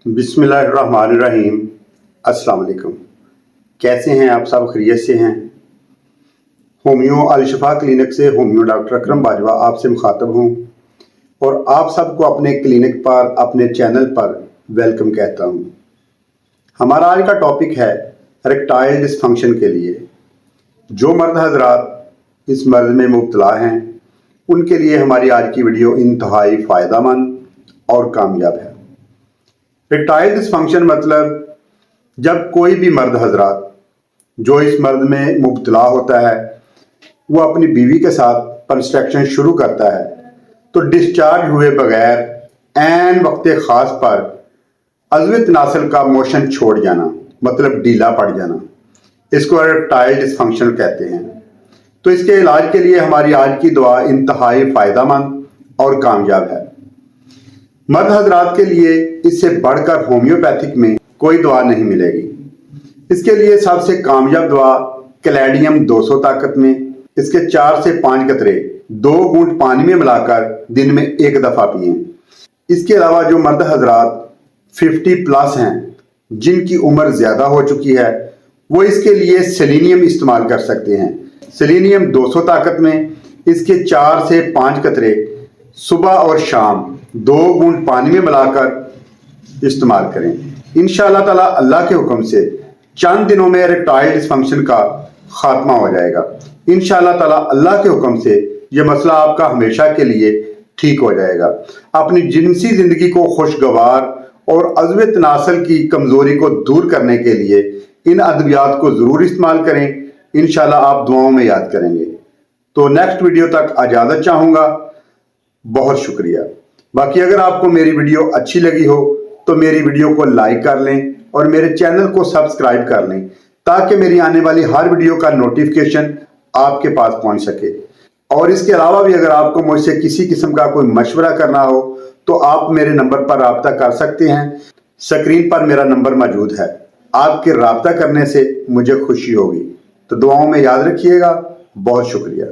बिस्मिल्लाहिर्रहमानिर्रहीम। अस्सलाम वालेकुम। कैसे हैं आप सब? खैरियत से हैं? होमियो अलशफा क्लिनिक से होमियो डॉक्टर अकरम बाजवा आपसे मुखातब हूँ और आप सबको अपने क्लिनिक पर, अपने चैनल पर वेलकम कहता हूँ। हमारा आज का टॉपिक है इरेक्टाइल डिसफंक्शन के लिए। जो मर्द हजरात इस मर्ज में मुब्तला हैं उनके लिए हमारी आज की वीडियो इंतहाई फ़ायदेमंद और कामयाब है। इरेक्टाइल डिसफंक्शन मतलब जब कोई भी मर्द हजरात जो इस मर्ज में मुब्तला होता है वो अपनी बीवी के साथ कंस्ट्रक्शन शुरू करता है तो डिस्चार्ज हुए बगैर ऐन वक्त ख़ास पर अज़्व तनासल का मोशन छोड़ जाना, मतलब ढीला पड़ जाना, इसको इरेक्टाइल डिसफंक्शन कहते हैं। तो इसके इलाज के लिए हमारी आज की दुआ इंतहाई फ़ायदेमंद और कामयाब है। मर्द हजरात के लिए इससे बढ़कर होम्योपैथिक में कोई दुआ नहीं मिलेगी। इसके लिए सबसे कामयाब दुआ कैलेडियम 200 ताकत में इसके 4 से 5 कतरे 2 घूंट पानी में मिलाकर दिन में 1 दफ़ा पिएं। इसके अलावा जो मर्द हजरात 50 प्लस हैं, जिनकी उम्र ज़्यादा हो चुकी है, वो इसके लिए सेलेनियम इस्तेमाल कर सकते हैं। सेलेनियम 200 ताकत में इसके 4 से 5 कतरे सुबह और शाम 2 घूंट पानी में मिलाकर इस्तेमाल करें। इंशाअल्लाह ताला अल्लाह के हुक्म से चंद दिनों में इरेक्टाइल डिसफंक्शन का खात्मा हो जाएगा। इंशाअल्लाह ताला अल्लाह के हुक्म से यह मसला आपका हमेशा के लिए ठीक हो जाएगा। अपनी जिनसी जिंदगी को खुशगवार और अज़्व तनासल की कमजोरी को दूर करने के लिए इन अद्वियात को जरूर इस्तेमाल करें। इंशाअल्लाह आप दुआओं में याद करेंगे। तो नेक्स्ट वीडियो तक इजाजत चाहूंगा। बहुत शुक्रिया। बाकी अगर आपको मेरी वीडियो अच्छी लगी हो तो मेरी वीडियो को लाइक कर लें और मेरे चैनल को सब्सक्राइब कर लें ताकि मेरी आने वाली हर वीडियो का नोटिफिकेशन आपके पास पहुंच सके। और इसके अलावा भी अगर आपको मुझसे किसी किस्म का कोई मशवरा करना हो तो आप मेरे नंबर पर राब्ता कर सकते हैं। स्क्रीन पर मेरा नंबर मौजूद है। आपके राब्ता करने से मुझे खुशी होगी। तो दुआओं में याद रखिएगा। बहुत शुक्रिया।